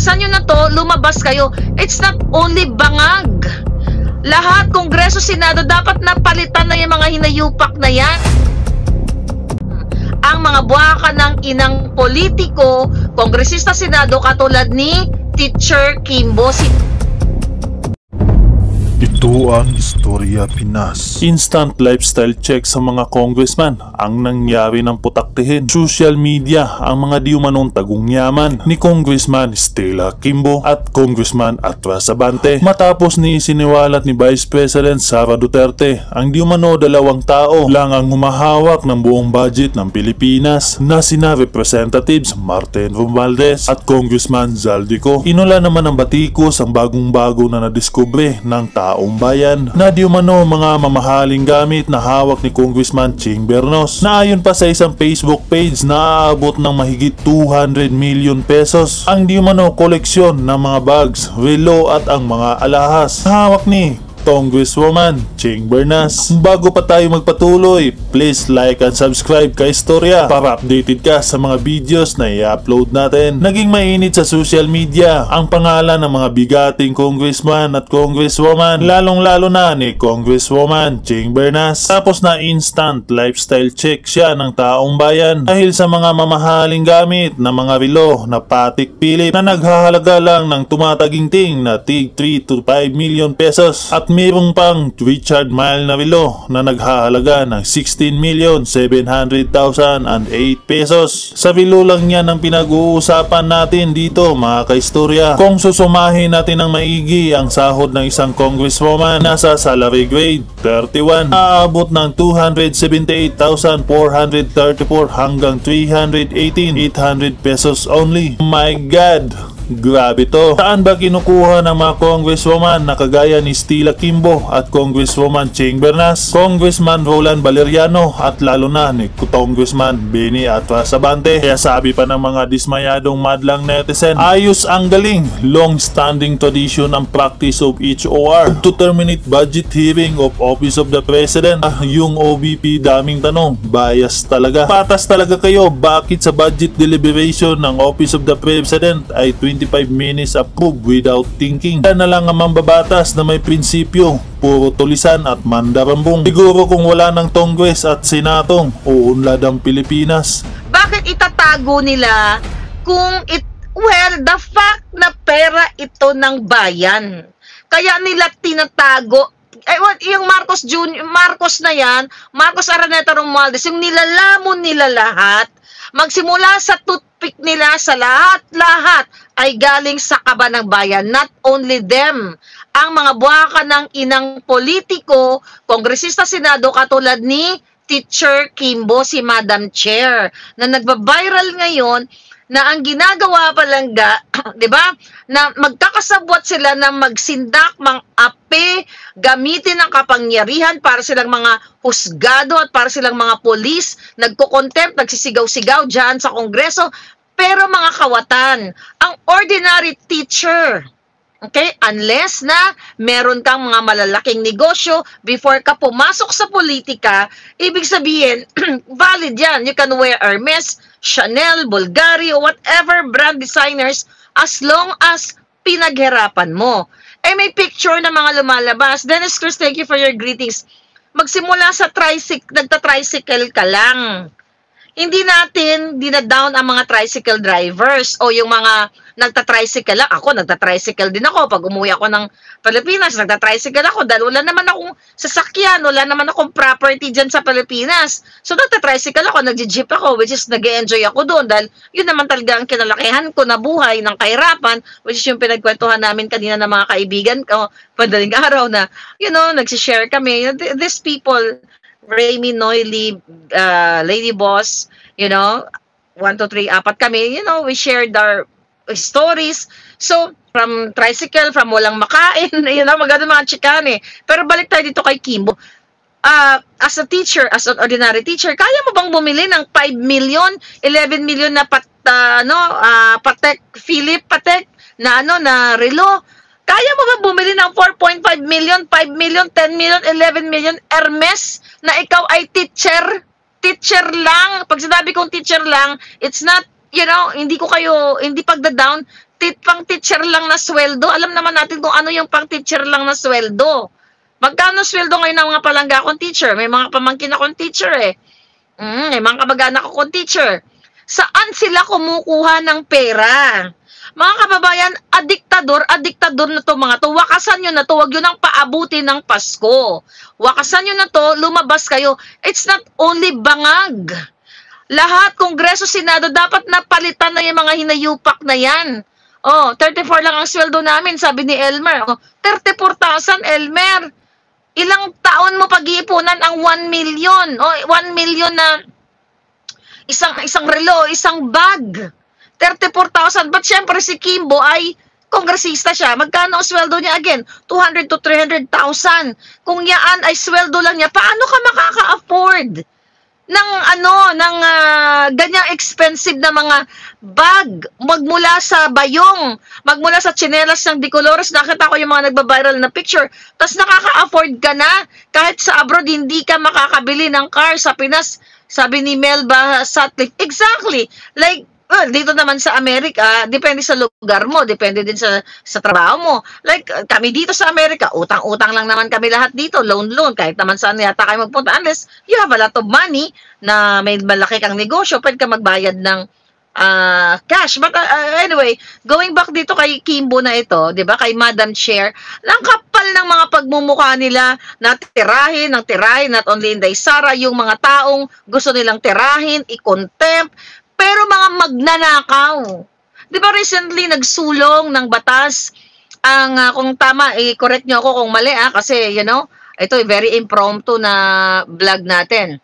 bawasan nyo na to, lumabas kayo. It's not only bangag. Lahat, Kongreso, Senado, dapat napalitan na yung mga hinayupak na yan. Ang mga buwaka ng inang politiko, kongresista, Senado, katulad ni Teacher Kimbo. Ito ang Istorya Pinas. Instant lifestyle check sa mga congressman ang nangyari ng putaktihin. Social media ang mga di umanong tagungyaman ni Congressman Stella Kimbo at Congressman Atras Abante matapos ni siniwalat ni Vice President Sara Duterte ang di umano dalawang tao lang ang humahawak ng buong budget ng Pilipinas na sina Representatives Martin Romualdez at Congressman Zaldico. Inula naman ng batikos ang bagong-bago na nadiskubre ng taong bayan na di umano mga mamahaling gamit na hawak ni Congressman Ching Bernos na ayon pa sa isang Facebook page na aabot ng mahigit 200 million pesos ang di umano koleksyon ng mga bags, relo at ang mga alahas na hawak ni Congresswoman Ching Bernas. Bago pa tayo magpatuloy, please like and subscribe kay Istorya para updated ka sa mga videos na i-upload natin. Naging mainit sa social media ang pangalan ng mga bigating congressman at congresswoman, lalong-lalo na ni Congresswoman Ching Bernas. Tapos na instant lifestyle check siya ng taong bayan dahil sa mga mamahaling gamit na mga relo na Patek Philippe na naghahalaga lang ng tumataginting na tig 3 to 5 million pesos at mayroong pang Richard Mille na relo na naghahalaga ng 16,700,008 pesos. Sa relo lang yan ang pinag-uusapan natin dito mga kaistorya. Kung susumahin natin ng maigi ang sahod ng isang congresswoman, nasa salary grade 31, aabot ng 278,434 hanggang 318,800 pesos only. My God! Grabe to. Saan ba kinukuha ng mga congresswoman na kagaya ni Stella Kimbo at Congresswoman Ching Bernas, Congressman Roland Valeriano at lalo na ni Congressman Benny Atras Abante? Kaya sabi pa ng mga dismayadong madlang netizen, ayos ang galing, long-standing tradition ang practice of HOR to terminate budget hearing of Office of the President. Yung OVP daming tanong, bias talaga. Patas talaga kayo, bakit sa budget deliberation ng Office of the President ay 25 minutes approved without thinking? Yan na lang ang mambabatas na may prinsipyo, puro tulisan at mandarambong. Siguro kung wala ng Congress at Senatong, uunlad ang Pilipinas. Bakit itatago nila kung well, the fact na pera ito ng bayan. Kaya nila tinatago. Yung Marcos Jr., Marcos na yan, Marcos Araneta Romualdez, yung nilalamon nila lahat, magsimula sa toothpick nila sa lahat-lahat ay galing sa kaba ng bayan. Not only them, ang mga buwaka ng inang politiko, kongresista, senado, katulad ni Teacher Kimbo, si Madam Chair, na nagba-viral ngayon na ang ginagawa palangga, di ba, na magkakasabwat sila na magsindak, mang-ape, gamitin ang kapangyarihan para silang mga husgado at para silang mga polis, nagko-contempt, nagsisigaw-sigaw dyan sa Kongreso. Pero mga kawatan, ang ordinary teacher, okay, unless na meron kang mga malalaking negosyo before ka pumasok sa politika, ibig sabihin, valid yan. You can wear Hermes, Chanel, Bulgari, or whatever brand designers as long as pinaghirapan mo. Eh may picture na mga lumalabas. Dennis Cruz, thank you for your greetings. Magsimula sa nagta-tricycle ka lang. Hindi natin dinadown ang mga tricycle drivers o yung mga nagta-tricycle lang. Ako, nagta-tricycle din ako. Pag umuwi ako ng Pilipinas, nagta-tricycle ako dahil wala naman akong sasakyan, wala naman akong property dyan sa Pilipinas. So, nagta-tricycle ako, nag-jeep ako, which is nag-enjoy ako doon dahil yun naman talaga ang kinalakihan ko na buhay ng kahirapan, which is yung pinagkwentuhan namin kanina ng mga kaibigan ko, madaling araw na, you know, nagsishare kami. These people, Remy, Noily, Lady Boss, you know, 1, 2, 3, 4 kami, you know, we shared our stories. So, from tricycle, from walang makain, you know, maganda mga chikan eh. Pero balik tayo dito kay Kimbo. As a teacher, as an ordinary teacher, kaya mo bang bumili ng 5 million, 11 million na Patek Philippe na na relo? Kaya mo ba bumili ng 4.5 million, 5 million, 10 million, 11 million Hermes na ikaw ay teacher? Teacher lang. Pag sinabi kong teacher lang, it's not, you know, hindi pagda-down. pang teacher lang na sweldo. Alam naman natin kung ano yung pang teacher lang na sweldo. Magkano sweldo ngayon ng mga palangga akong teacher? May mga pamangkin akong teacher eh. May mga kamag-anak akong teacher. Saan sila kumukuha ng pera? Mga kababayan, adiktador na to mga to. Wakasan nyo na to. Huwag yun ang paabuti ng Pasko. Wakasan nyo na to, lumabas kayo. It's not only bangag. Lahat, Kongreso, Senado, dapat napalitan na yung mga hinayupak na yan. 34 lang ang sweldo namin, sabi ni Elmer. 34,000, Elmer. Ilang taon mo pag-iipunan ang 1 million? 1 million na isang relo, isang bag. 34,000. But syempre si Kimbo ay kongresista siya. Magkano ang sweldo niya again? 200 to 300,000. Kung yaan ay sweldo lang niya, paano ka makaka-afford ng ganyang expensive na mga bag, magmula sa bayong, magmula sa tsinelas ng Dicolores? Nakita ko yung mga nagba-viral na picture. Tapos nakaka-afford ka na. Kahit sa abroad, hindi ka makakabili ng car. Sa Pinas, sabi ni Melba Sutcliffe, exactly. Like, well, dito naman sa Amerika, depende sa lugar mo, depende din sa trabaho mo. Like, kami dito sa Amerika, utang-utang lang naman kami lahat dito, loan, kahit naman saan yata kayo magpunta. Unless you have a lot of money na may malaki kang negosyo, pwede ka magbayad ng cash. But anyway, going back dito kay Kimbo na ito, di ba, kay Madam Chair, ang kapal ng mga pagmumukha nila na tirahin, not only Inday Sara, yung mga taong gusto nilang tirahin, i-contempt, pero mga magnanakaw. Di ba recently nagsulong ng batas ang, kung tama, i-correct nyo ako kung mali kasi, you know, ito very impromptu na vlog natin.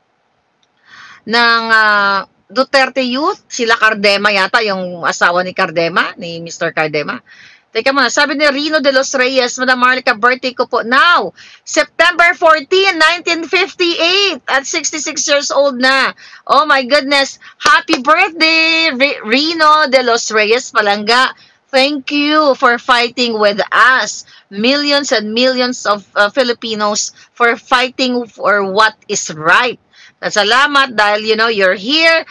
Ng Duterte Youth, sila Cardema yata, yung asawa ni Cardema, ni Mr. Cardema. Teka muna, sabi ni Rino de los Reyes, Madam Marlica, birthday ko po now, September 14, 1958, at 66 years old na. Oh my goodness, happy birthday, Rino de los Reyes Palangga. Thank you for fighting with us. Millions and millions of Filipinos for fighting for what is right. Salamat dahil, you know, you're here.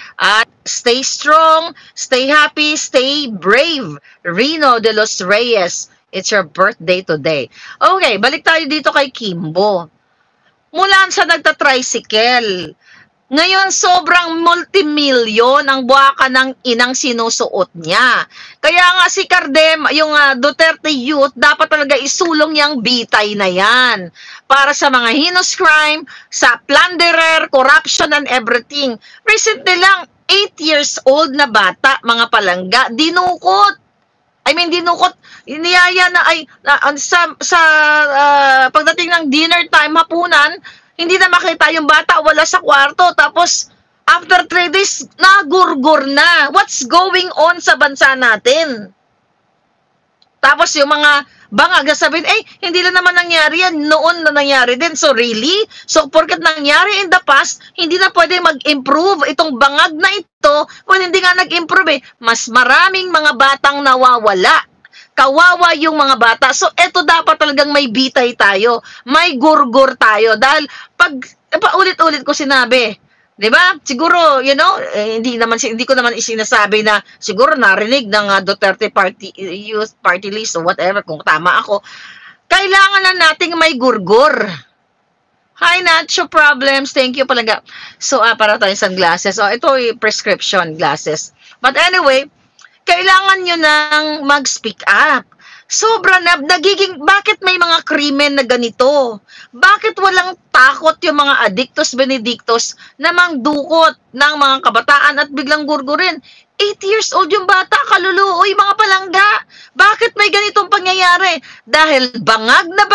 Stay strong, stay happy, stay brave. Rino de los Reyes, it's your birthday today. Okay, balik tayo dito kay Kimbo. Mula sa nagta-tricycle, ngayon sobrang multimilyon ang buwaka ng inang sinusuot niya. Kaya nga si Cardema, yung Duterte Youth, dapat talaga isulong niyang bitay na yan. Para sa mga heinous crime, sa plunderer, corruption and everything. Recently lang, 8 years old na bata, mga palangga, dinukot. Niyaya na pagdating ng dinner time, hapunan, hindi na makita yung bata, wala sa kwarto. Tapos, after 3 days, nagurgur na. What's going on sa bansa natin? Tapos yung mga bangag, sabihin, hindi na naman nangyari yan. Noon na nangyari din. So, really? So, porket nangyari in the past, hindi na pwede mag-improve itong bangag na ito. Well, hindi nga nag-improve Mas maraming mga batang nawawala. Kawawa yung mga bata. So, eto dapat talagang may bitay tayo. May gurgur tayo. Dahil, paulit-ulit ko sinabi, di ba? Siguro, you know, hindi ko naman isinasabi na siguro narinig ng Duterte Youth Party List o whatever, kung tama ako. Kailangan na nating may gurgur. Hi, Nacho Problems. Thank you palaga. So, para tayo sunglasses. So, ito yung prescription glasses. But anyway, kailangan nyo nang mag-speak up. Sobra na, bakit may mga krimen na ganito? Bakit walang takot yung mga addictos benedictos na mangdukot ng mga kabataan at biglang gurgurin? 8 years old yung bata, kaluluoy, mga palangga. Bakit may ganitong pangyayari? Dahil bangag na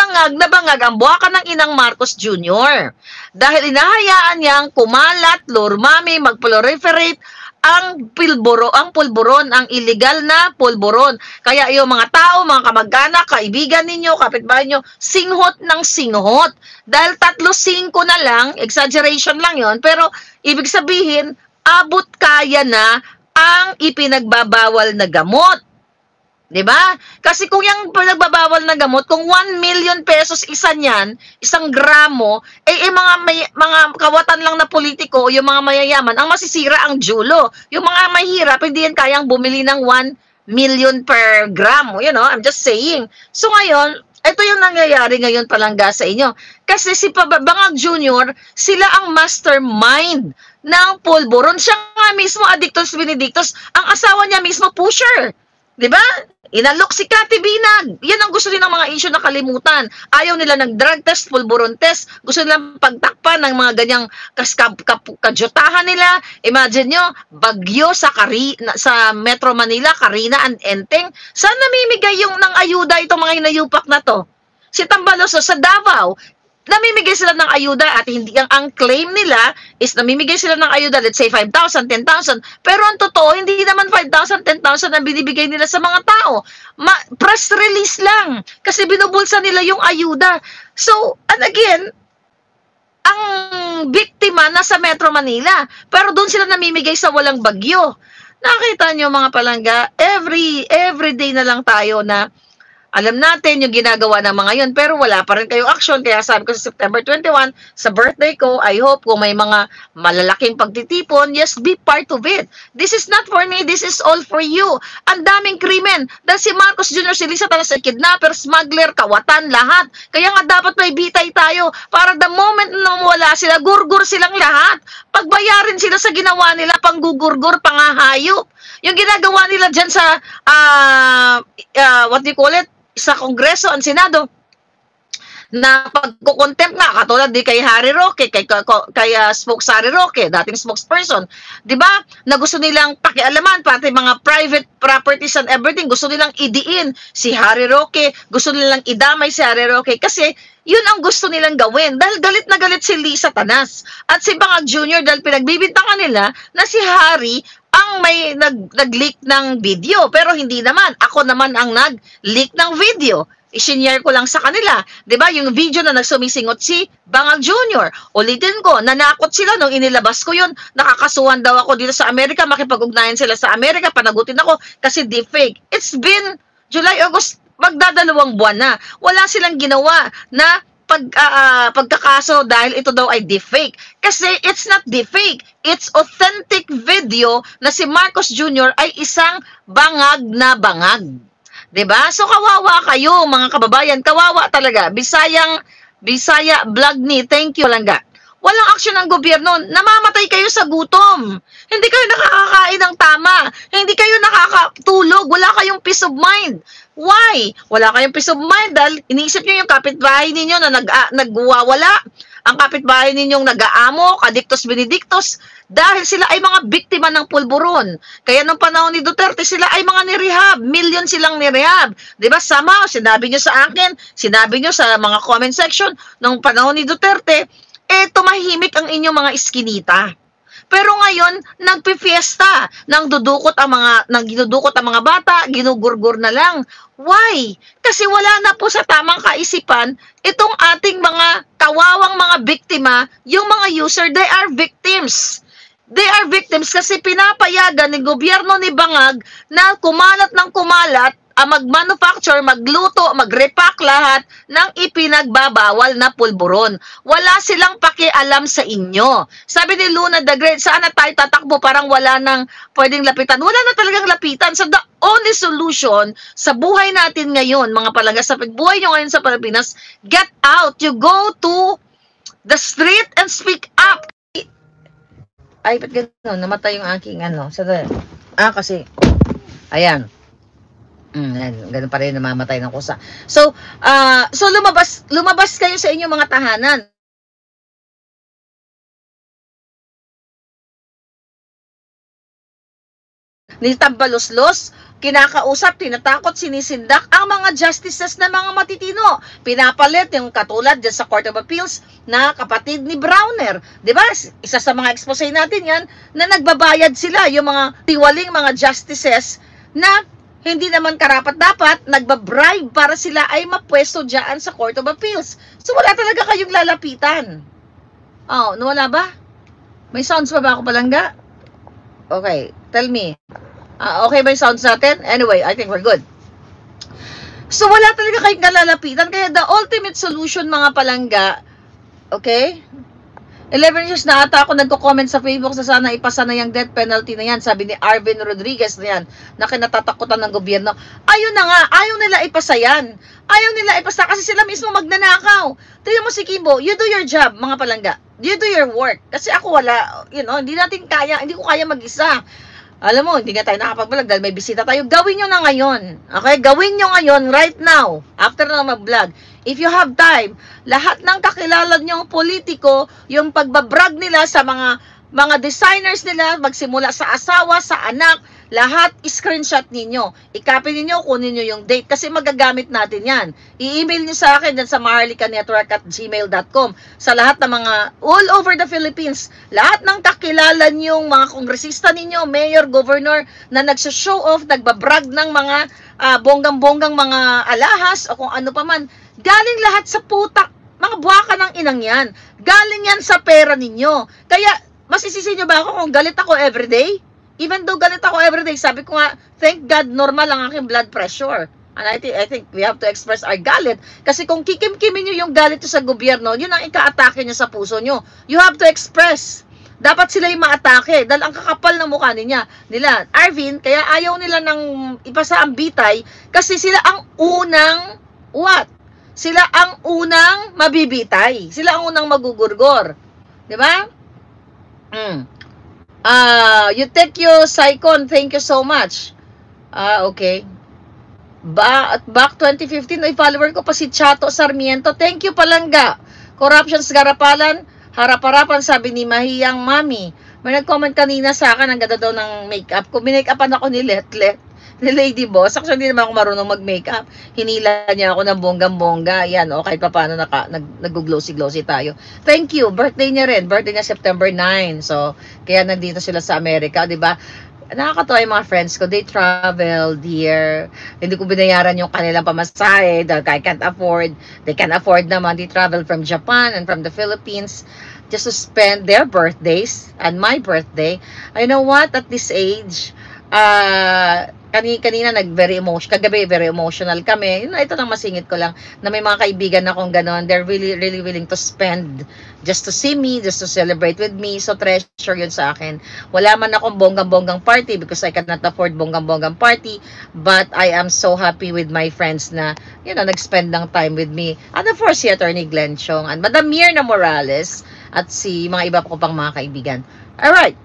bangag ang buwaka ng inang Marcos Jr. Dahil inahayaan niyang kumalat, lurmami, mag-proliferate ang pulburon, ang illegal na pulburon. Kaya yung mga tao, mga kamag-anak, kaibigan ninyo, kapitbahay nyo, singhot ng singhot. Dahil 3-5 na lang, exaggeration lang yon, pero ibig sabihin, abot kaya na ang ipinagbabawal na gamot. Diba? Kasi kung yung pinagbabawal na gamot, kung 1 million pesos isa niyan, 1 gramo, mga kawatan lang na politiko, yung mga mayayaman, ang masisira ang julo. Yung mga mahirap, hindi yan kayang bumili ng 1 million per gram. You know, I'm just saying. So ngayon, ito yung nangyayari ngayon palangga sa inyo. Kasi si Bangag Jr., sila ang mastermind ng pulburon. Siya nga mismo, Addictus Benedictus, ang asawa niya mismo, pusher. Diba? Inalok si Cathy Binag. Yan ang gusto din ng mga issue na kalimutan. Ayaw nila ng drug test, pulburon test. Gusto nilang pagtakpan ng mga ganyang kadyutahan nila. Imagine nyo, bagyo sa Metro Manila, Carina and Enteng. Saan namimigay yung ng ayuda itong mga hinayupak na to? Si Tambalos sa Davao, namimigay sila ng ayuda at hindi ang claim nila is namimigay sila ng ayuda, let's say 5,000, 10,000. Pero ang totoo, hindi naman 5,000, 10,000 ang binibigay nila sa mga tao. Press release lang kasi binubulsa nila yung ayuda. So, and again, ang biktima nasa Metro Manila, pero doon sila namimigay sa walang bagyo. Nakita nyo mga palangga, every day na lang tayo na alam natin yung ginagawa ng mga yun, pero wala pa rin kayong action. Kaya sabi ko sa September 21, sa birthday ko, I hope kung may mga malalaking pagtitipon, yes, be part of it. This is not for me, this is all for you. Ang daming krimen. Dahil si Marcos Jr., si Lisa Tanas, kidnapper, smuggler, kawatan, lahat. Kaya nga dapat may bitay tayo para the moment na wala sila, gurgur silang lahat. Pagbayarin sila sa ginawa nila, panggugurgur, pangahayop. Yung ginagawa nila dyan sa, what do you call it? Sa Kongreso, ang Senado, na pagkukontempt nga, katulad di kay Harry Roque, kay Spokes Harry Roque, dating spokesperson, di ba? Na gusto nilang pakialaman, pati mga private properties and everything, gusto nilang idiin si Harry Roque, gusto nilang idamay si Harry Roque, kasi yun ang gusto nilang gawin. Dahil galit na galit si Lisa Tanas at si Bangag Jr. dahil pinagbibintangan nila na si Harry ang may nag-leak ng video. Pero hindi naman. Ako naman ang nag-leak ng video. I-share ko lang sa kanila. Diba? Yung video na nagsumisingot si Bangag Jr. Ulitin ko, nanakot sila nung inilabas ko yun. Nakakasuhan daw ako dito sa Amerika. Makipag-ugnayan sila sa Amerika. Panagutin ako kasi deepfake. It's been July, August, magdadalawang buwan na. Wala silang ginawa na pagkakaso dahil ito daw ay deepfake. Kasi it's not deepfake. It's authentic video na si Marcos Jr. ay isang bangag na bangag. 'Di ba? So kawawa kayo mga kababayan. Kawawa talaga. Bisaya vlog ni. Thank you lang ga. Walang aksyon ng gobyerno. Namamatay kayo sa gutom. Hindi kayo nakakakain ng tama. Hindi kayo nakakatulog. Wala kayong peace of mind. Why? Wala kayong peace of mind dahil iniisip nyo yung kapitbahay ninyo na nagwawala. Ang kapitbahay ninyong nag-aamok, Addictus Benedictus, dahil sila ay mga biktima ng pulburon. Kaya nung panahon ni Duterte, sila ay mga nirehab. Million silang nirehab. Diba? Somehow, sinabi nyo sa akin, sinabi nyo sa mga comment section, nung panahon ni Duterte, tumahimik ang inyong mga iskinita. Pero ngayon, nagpifiesta, nang ginudukot ang mga bata, ginugurgur na lang. Why? Kasi wala na po sa tamang kaisipan itong ating mga kawawang mga biktima, yung mga user, they are victims. They are victims kasi pinapayagan ng gobyerno ni Bangag na kumalat ng kumalat, mag-manufacture, magluto, mag-repack lahat ng ipinagbabawal na pulburon. Wala silang pakialam sa inyo. Sabi ni Luna the Great, saan na tayo tatakbo? Parang wala nang pwedeng lapitan. Wala na talagang lapitan. So the only solution sa buhay natin ngayon, mga palangga, sa buhay nyo ngayon sa Pilipinas, get out. You go to the street and speak up. Ay, ba't gano'n? Namatay yung aking kasi, ayan. Ganun pa rin, namamatay ng kusa. So lumabas kayo sa inyong mga tahanan. Ni Tambaloslos, kinakausap, tinatakot, sinisindak ang mga justices na mga matitino. Pinapalit yung katulad dyan sa Court of Appeals na kapatid ni Browner. Diba? Isa sa mga expose natin yan na nagbabayad sila, yung mga tiwaling mga justices na hindi naman karapat-dapat, nagbabribe para sila ay mapwesto dyan sa Court of Appeals. So, wala talaga kayong lalapitan. Oh, nawala ba? May sounds pa ba ako palangga? Okay, tell me. Okay ba yung sounds natin? Anyway, I think we're good. So, wala talaga kayong lalapitan. Kaya the ultimate solution, mga palangga, okay? 11 years na ata ako nagko-comment sa Facebook sa sana ipasa na yung death penalty na yan. Sabi ni Arvin Rodriguez na yan, na kinatatakutan ng gobyerno. Ayun na nga, ayaw nila ipasa yan. Ayaw nila ipasa kasi sila mismo magnanakaw. Tingnan mo si Kimbo, you do your job, mga palangga. You do your work. Kasi ako wala, hindi natin kaya, hindi ko kaya mag-isa. Alam mo, hindi nga tayo nakapag-vlog dahil may bisita tayo. Gawin nyo na ngayon. Okay? Gawin nyo ngayon, right now. After na mag-vlog. If you have time, lahat ng kakilala nyong politiko, yung pagbabrag nila sa mga designers nila, magsimula sa asawa, sa anak, lahat screenshot ninyo. I-copy ninyo, kunin nyo yung date kasi magagamit natin yan. I-email nyo sa akin dyan sa maharlikanetwork@gmail.com sa lahat ng mga all over the Philippines. Lahat ng kakilala nyong mga kongresista ninyo, mayor, governor na nagsashow off, nagbabrag ng mga bonggang-bonggang mga alahas o kung ano pa man. Galing lahat sa putak. Mga buwaka ng inang yan. Galing yan sa pera ninyo. Kaya, masisisi nyo ba ako kung galit ako everyday? Even though galit ako everyday, sabi ko nga, thank God, normal ang aking blood pressure. And I think we have to express our galit. Kasi kung kikim-kimin nyo yung galit sa gobyerno, yun ang ika-atake nyo sa puso nyo. You have to express. Dapat sila yung ma-atake. Dahil ang kakapal ng mukha nila. Arvin, kaya ayaw nila ng ipasa ang bitay, kasi sila ang unang, what? Sila ang unang mabibitay. Sila ang unang magugurgor. Diba? You take your Saicon, thank you so much. Okay. Back 2015, ay follower ko pa si Chato Sarmiento. Thank you, Palangga. Corruptions Garapalan, harap-harapan, sabi ni Mahiyang Mami. May nag-comment kanina sa akin, ang ganda daw ng makeup ko. Minake-upan ako ni Letlet, ni Lady Boss. Actually, hindi naman ako marunong mag-makeup. Hinila niya ako ng bonggang-bongga. Yan, o, kahit pa paano nag-glossy-glossy tayo. Thank you. Birthday niya rin. Birthday niya September 9. So, kaya nandito sila sa Amerika, di ba? Nakakatawa yung mga friends ko. They travel here. Hindi ko binayaran yung kanilang pamasahe dahil I can't afford. They can afford naman. They travel from Japan and from the Philippines just to spend their birthdays and my birthday. You know what? At this age, kanina very emotional kami. Ito lang masingit ko lang na may mga kaibigan akong ganon. They're really willing to spend just to see me, just to celebrate with me. So treasure yun sa akin. Wala man akong bonggang-bonggang party because I cannot afford bonggang-bonggang party, but I am so happy with my friends na nag-spend ng time with me. And of course, si Attorney Glenn Chong and Madam Mirna Morales at si mga iba ko pang mga kaibigan. Alright.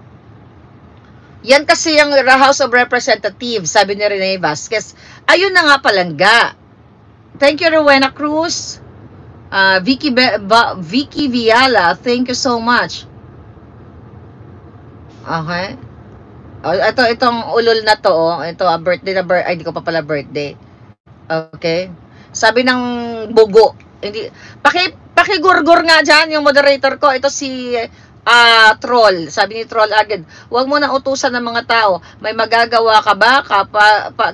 Yan kasi yung House of Representatives, sabi ni Rene Vasquez. Ayun na nga, Palangga. Thank you, Rowena Cruz. Vicky Viala, thank you so much. Okay. Itong ulol na to, ito, ay, di ko pa pala birthday. Okay. Sabi ng bugo, hindi, pakigurgur nga dyan yung moderator ko. Ito si Troll. Sabi ni Troll agad, huwag mo na utusan ng mga tao. May magagawa ka ba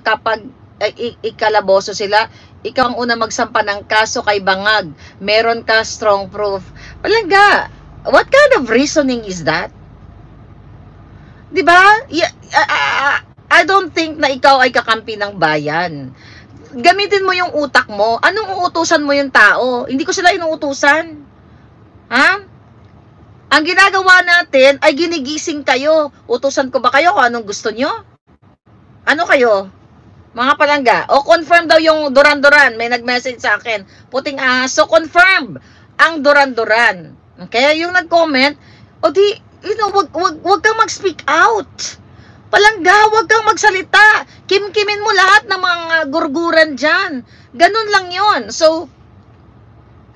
kapag ikalaboso sila? Ikaw ang una magsampa ng kaso kay Bangag. Meron ka strong proof. Palangga, what kind of reasoning is that? Diba? I don't think na ikaw ay kakampi ng bayan. Gamitin mo yung utak mo. Anong uutusan mo yung tao? Hindi ko sila inuutusan. Ha? Ang ginagawa natin ay ginigising kayo. Utusan ko ba kayo kung anong gusto nyo? Ano kayo? Mga Palangga. O confirm daw yung Duran-Duran. May nag-message sa akin. Puting aso. Confirm ang Duran-Duran. Okay? Yung nag-comment, o di, wag kang mag-speak out. Palangga, wag kang magsalita. Kim-kimin mo lahat ng mga gurguran dyan. Ganun lang yon. So,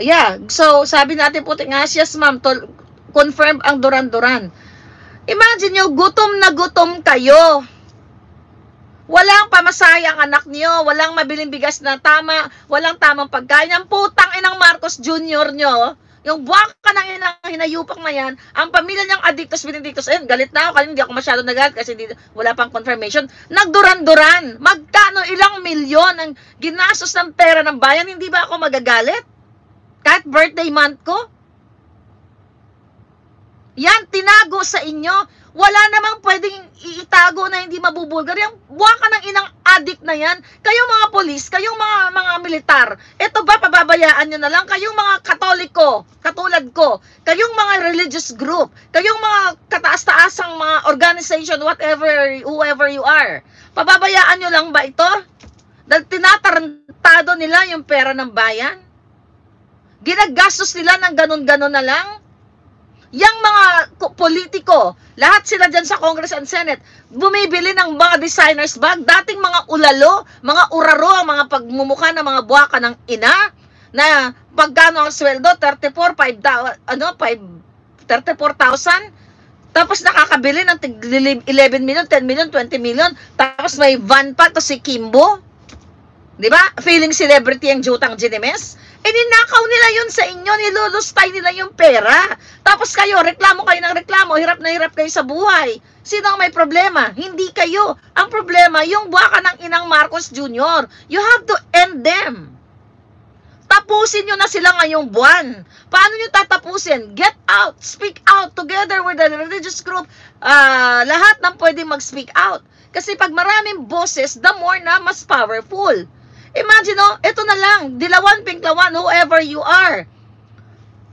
yeah. So, sabi natin puting aso, yes ma'am, confirm ang Duran-Duran. Imagine nyo, gutom na gutom kayo. Walang pamasahe ang anak nyo, walang mabiling bigas na tama, walang tamang pagkain. Ang putang inang Marcos Jr. nyo, yung buwaka ng inang hinayupak na yan, ang pamilya niyang adictos, binidictos, galit na ako, kasi hindi ako masyado nagalit kasi wala pang confirmation. Nagduran-duran. Magkano, ilang milyon ang ginastos ng pera ng bayan, hindi ba ako magagalit? Kahit birthday month ko? Yan, tinago sa inyo. Wala namang pwedeng itago na hindi mabubulgar. Yung buwaka ng inang adik na yan, kayong mga polis, kayong mga militar, ito ba pababayaan nyo na lang? Kayong mga katoliko, katulad ko, kayong mga religious group, kayong mga kataas-taasang mga organization, whoever you are, pababayaan nyo lang ba ito? Dahil tinatarantado nila yung pera ng bayan? Ginagastos nila ng ganun-ganon na lang? Yang mga politiko, lahat sila dyan sa Congress and Senate, bumibili ng mga designer's bag, dating mga ulalo, mga uraro, ang mga pagmumukha ng mga buwaka ng ina, na pagkano ang sweldo, 34,000, tapos nakakabili ng 11 million, 10 million, 20 million, tapos may van pa to si Kimbo, di ba? Feeling celebrity ang Jutang Ginemes. Ninakaw nila yun sa inyo, nilulustay nila yung pera. Tapos kayo, reklamo kayo ng reklamo, hirap na hirap kayo sa buhay. Sino ang may problema? Hindi kayo. Ang problema, yung buwaka ng inang Marcos Jr. You have to end them. Tapusin nyo na sila ngayong buwan. Paano nyo tatapusin? Get out, speak out together with the religious group. Lahat ng pwede mag-speak out. Kasi pag maraming boses, the more na mas powerful. Imagine, ito na lang, dilawan, pinklawan, whoever you are.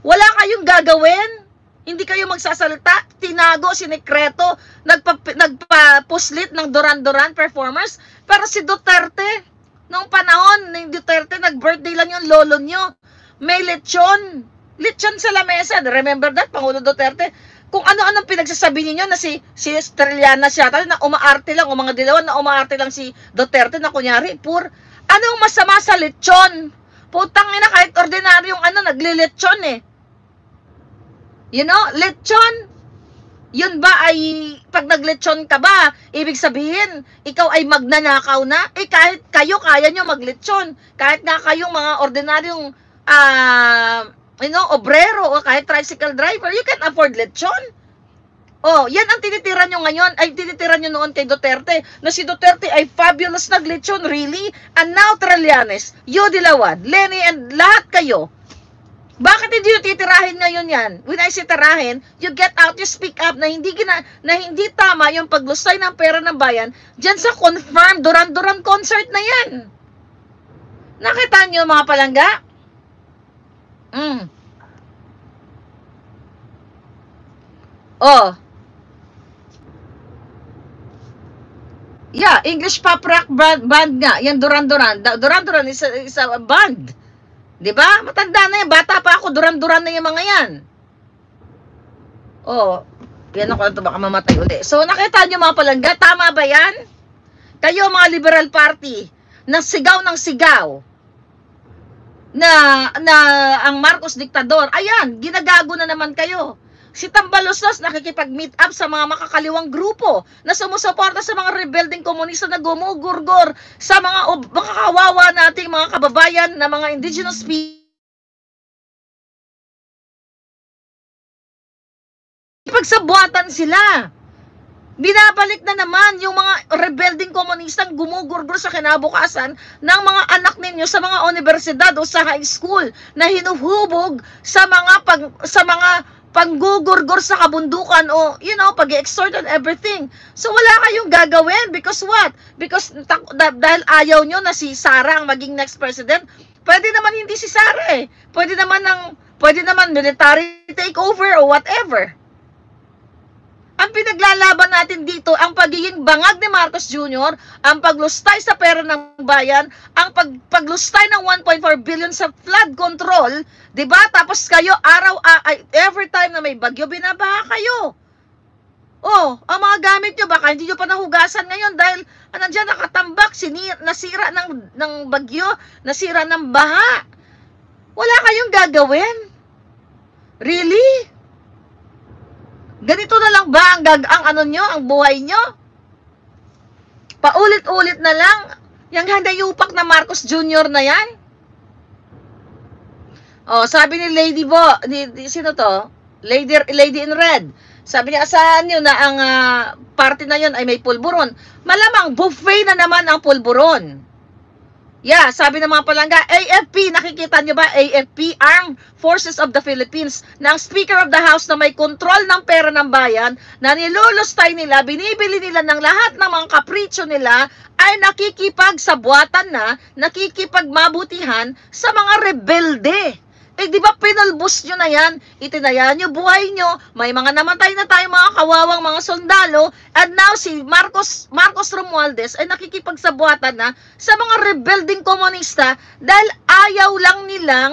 Wala kayong gagawin, hindi kayo magsasalita, tinago, sinikreto, nagpapuslit ng Duran-Duran performers. Pero si Duterte, nung panahon ni Duterte, nag-birthday lang yung lolo nyo. May lechon sa lamesa. Remember that, Pangulo Duterte? Kung ano-anong pinagsasabi niyo na si Estrellana siya, na umaarte lang, o mga dilawan na umaarte lang si Duterte na kunyari, anong masama sa lechon? Putang ina, kahit ordinaryong naglilechon eh. You know, lechon. Yun ba ay, pag naglechon ka ba, ibig sabihin, ikaw ay magnanakaw na? Kahit kayo, kaya nyo maglechon. Kahit nga kayong mga ordinaryong, obrero, o kahit tricycle driver, you can afford lechon. Yan ang tinitira nyo ngayon, ay tinitira nyo noon kay Duterte, na si Duterte ay fabulous naglechon, really? And now, Trillanes, you Dilawan, Lenny, and lahat kayo, bakit hindi nyo titirahin ngayon yan? When I say tirahin, you get out, you speak up, na hindi tama yung paglustay ng pera ng bayan, dyan sa confirmed Duran-Duran concert na yan. Nakita nyo mga palangga? Yeah, English pop rock band nga. Yan, Duran-Duran. Duran-Duran is a band. Diba? Matanda na yan. Bata pa ako. Duran-Duran na yung mga yan. Yan ako na ito. Baka mamatay ulit. So, nakita nyo mga palangga. Tama ba yan? Kayo mga Liberal Party na sigaw ng sigaw na ang Marcos diktador. Ayan, ginagago na naman kayo. Si Tambaloslos nakikipag-meet up sa mga makakaliwang grupo na sumusuporta sa mga rebelding komunista na gumugurgor sa mga makakawawa nating mga kababayan na mga indigenous people. Pagsabuatan sila. Binabalik na naman yung mga rebelding komunistang gumugurgor sa kinabukasan ng mga anak ninyo sa mga universidad o sa high school na hinuhubog sa mga panggugurgor sa kabundukan o, pag-extort and everything. So, wala kayong gagawin. Because what? Because dahil ayaw nyo na si Sara ang maging next president, pwede naman hindi si Sara eh. Pwede naman military takeover o whatever. Ang pinaglalaban natin dito, ang pagiging bangag ni Marcos Jr., ang paglustay sa pera ng bayan, ang paglustay ng 1.4 billion sa flood control, diba? Tapos kayo, every time na may bagyo, binabaha kayo. Ang mga gamit nyo, baka hindi nyo pa nahugasan ngayon dahil nandiyan nakatambak, nasira ng bagyo, nasira ng baha. Wala kayong gagawin. Really? Ganito na lang ba ang buhay nyo? Paulit-ulit na lang. Yung handayupak na Marcos Jr. na yan. Sabi ni Lady sino to? Lady in Red. Sabi niya, asahan nyo na ang party na yon ay may pulburon. Malamang buffet na naman ang pulburon. Yeah, sabi ng mga palangga, AFP, nakikita nyo ba? AFP, Armed Forces of the Philippines, na ang Speaker of the House na may kontrol ng pera ng bayan, na nilulustay nila, binibili nila ng lahat ng mga kapritsyo nila, ay nakikipagsabuatan na, nakikipagmabutihan sa mga rebelde. Eh, di ba pinalbos nyo na yan? Itinaya nyo buhay nyo. May mga namatay na tayong mga kawawang mga sundalo. And now, si Marcos Romualdez ay nakikipagsabuatan na sa mga rebelding komunista dahil ayaw lang nilang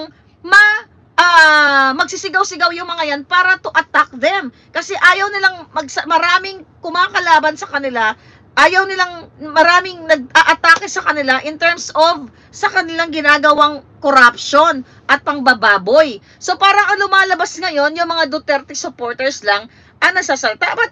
magsisigaw-sigaw yung mga yan para to attack them. Kasi ayaw nilang maraming kumakalaban sa kanila. Ayaw nilang maraming nag-a-atake sa kanila in terms of sa kanilang ginagawang corruption at pangbababoy. So parang ang lumalabas ngayon, yung mga Duterte supporters lang ang nasasalta. But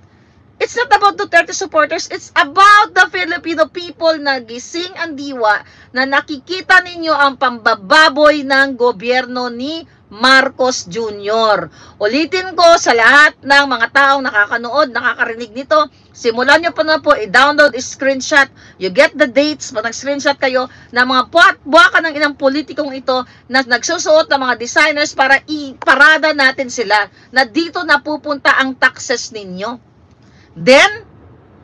it's not about Duterte supporters, it's about the Filipino people na gising ang diwa na nakikita ninyo ang pambababoy ng gobyerno ni Marcos Jr. Ulitin ko sa lahat ng mga taong nakakanood, nakakarinig nito, simulan nyo pa na po, i-download, i-screenshot, you get the dates, pag nag-screenshot kayo ng mga buwakan ng inang politikong ito na nagsusuot ng mga designers para iparada natin sila na dito napupunta ang taxes ninyo. Then,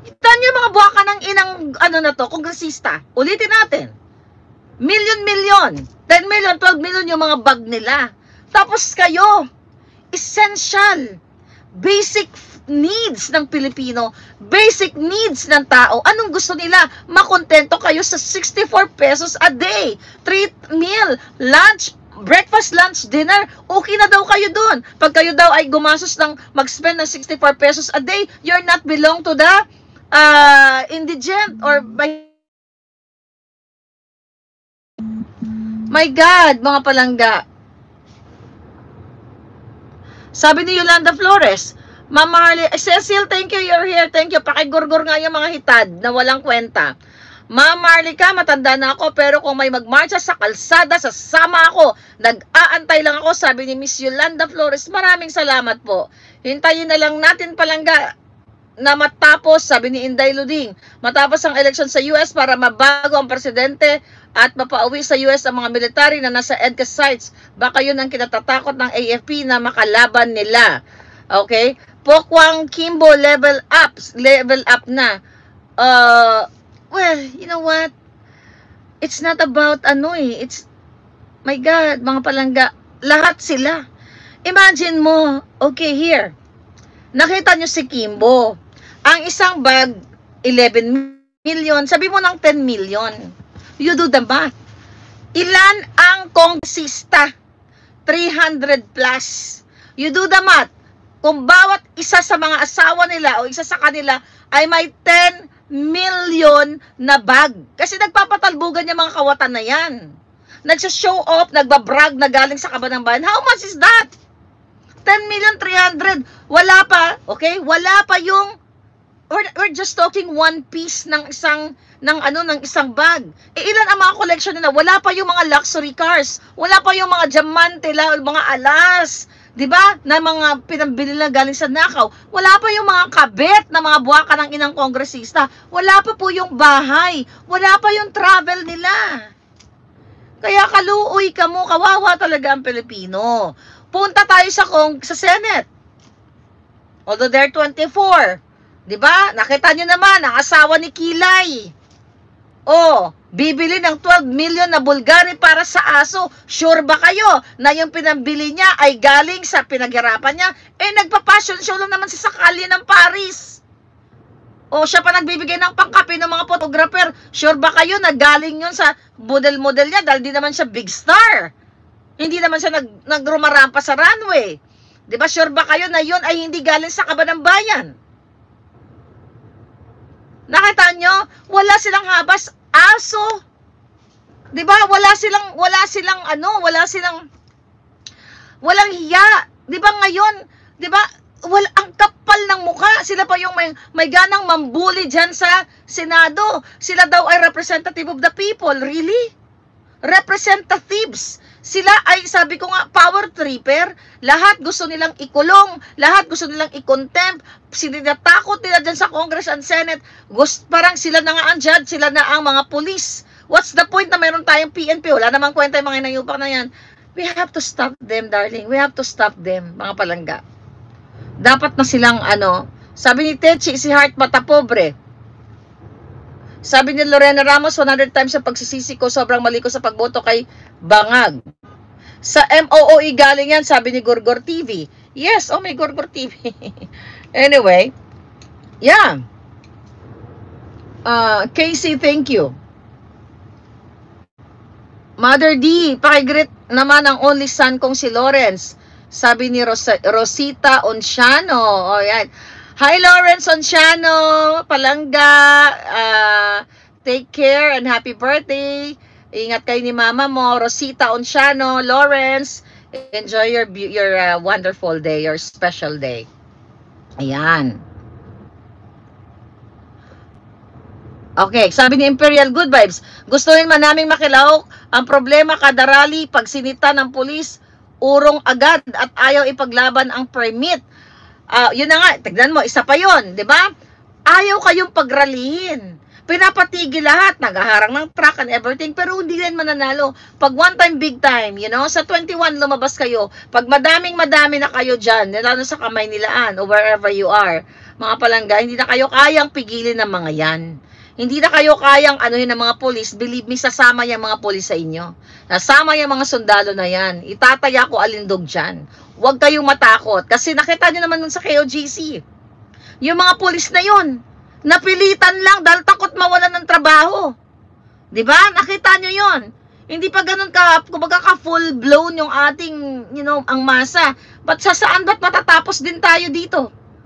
itan nyo mga buwakan ng inang kongresista. Ulitin natin. Million, 10 million, 12 million yung mga bag nila. Tapos kayo, essential, basic needs ng Pilipino, basic needs ng tao. Anong gusto nila? Makontento kayo sa 64 pesos a day. 3 meal, lunch, breakfast, lunch, dinner, okay na daw kayo dun. Pag kayo daw ay gumasos ng mag-spend ng 64 pesos a day, you're not belong to the indigent or my God, mga palangga. Sabi ni Yolanda Flores, Mama Harley, Cecil, thank you, you're here, thank you. Pakigurgur nga yung mga hitad na walang kwenta. Mama Harley ka, matanda na ako, pero kung may magmarcha sa kalsada, sasama ako. Nag-aantay lang ako, sabi ni Miss Yolanda Flores. Maraming salamat po. Hintayin na lang natin palangga na matapos, sabi ni Inday Luding, matapos ang eleksyon sa US para mabago ang presidente at mapauwi sa US ang mga military na nasa EDCA sites. Baka yun ang kinatatakot ng AFP na makalaban nila. Okay? Pokwang Kimbo, level up na. Well, you know what? It's not about it's, my God, mga palangga, lahat sila. Imagine mo, okay, here, nakita nyo si Kimbo. Ang isang bag, 11 million, sabi mo ng 10 million. You do the math. Ilan ang kongresista? 300 plus. You do the math. Kung bawat isa sa mga asawa nila o isa sa kanila ay may 10 million na bag. Kasi nagpapatalbugan yung mga kawatan na yan. Nagsha-show off, nagbabrag na galing sa kaban ng bayan. How much is that? 10,300,000. Wala pa, okay? Wala pa yung we're just talking one piece ng isang bag. Ilan ang mga collection nila? Wala pa yung mga luxury cars. Wala pa yung mga diamante, mga alas, 'di ba? Na mga pinambili lang galing sa nakaw. Wala pa yung mga kabit na mga buwaka ng inang kongresista. Wala pa po yung bahay. Wala pa yung travel nila. Kaya kaluoy ka mo, kawawa talaga ang Pilipino. Punta tayo sa Senate. Although they're 24. Diba? Nakita nyo naman, ang asawa ni Kilay. Bibili ng 12 million na Bulgari para sa aso. Sure ba kayo na yung pinambili niya ay galing sa pinaghirapan niya? Nagpa-fashion show lang naman sa kalye ng Paris. Siya pa nagbibigay ng pangkape ng mga photographer. Sure ba kayo na galing yun sa model-model niya dahil di naman siya big star? Hindi naman siya nagrumarampa sa runway. Diba? Sure ba kayo na yun ay hindi galing sa kaban ng bayan? Nakita nyo? Wala silang habas. Aso. Diba? Walang hiya. Diba ngayon? Diba? Ang kapal ng mukha. Sila pa yung may ganang mambuli dyan sa Senado. Sila daw ay representative of the people. Really? Representatives. Sila ay, sabi ko nga, power tripper. Lahat gusto nilang ikulong. Lahat gusto nilang i-contempt. Sinatakot nila dyan sa Congress and Senate. Parang sila na nga ang judge, sila na ang mga police. What's the point na meron tayong PNP? Wala namang kwenta yung mga inayupak na yan. We have to stop them, darling. We have to stop them, mga palangga. Dapat na silang sabi ni Techi, si Heart mata pobre. Sabi ni Lorena Ramos, 100 times sa pagsisisi ko, sobrang mali ko sa pagboto kay Bangag. Sa MOOE galing yan, sabi ni Gorgor TV. Yes, may Gorgor TV. Anyway, yeah. Casey, thank you. Mother D, pakigreet naman ang only son kong si Lawrence. Sabi ni Rosita Onciano. O yan. Hi Lawrence Onciano, Palangga. Take care and happy birthday. Ingat kayo ni mama mo, Rosita Onciano. Lawrence, enjoy your wonderful day, your special day. Ayan. Okay, sabi ni Imperial Good Vibes, gustuhin man naming makilahok. Ang problema kada rally, pag sinita ng pulis, urong agad at ayaw ipaglaban ang permit. Yun na nga, tignan mo, isa pa yun, di ba? Ayaw kayong pagralihin. Pinapatigil lahat, naghaharang ng truck and everything, pero hindi rin mananalo. Pag one time, big time, sa 21 lumabas kayo, pag madami na kayo dyan, lalo sa Kamay Nilaan o wherever you are, mga palangga, hindi na kayo kayang pigilin ng mga yan. Hindi na kayo kayang anuhin ng mga polis. Believe me, sasama yung mga polis sa inyo. Nasama yung mga sundalo na yan. Itataya ko alindog dyan. Huwag kayong matakot. Kasi nakita nyo naman nun sa KOJC. Yung mga polis na yun, napilitan lang dahil takot mawalan ng trabaho. Diba? Nakita nyo yun. Hindi pa ganun kumbaga ka full blown yung ating, ang masa. Ba't matatapos din tayo dito?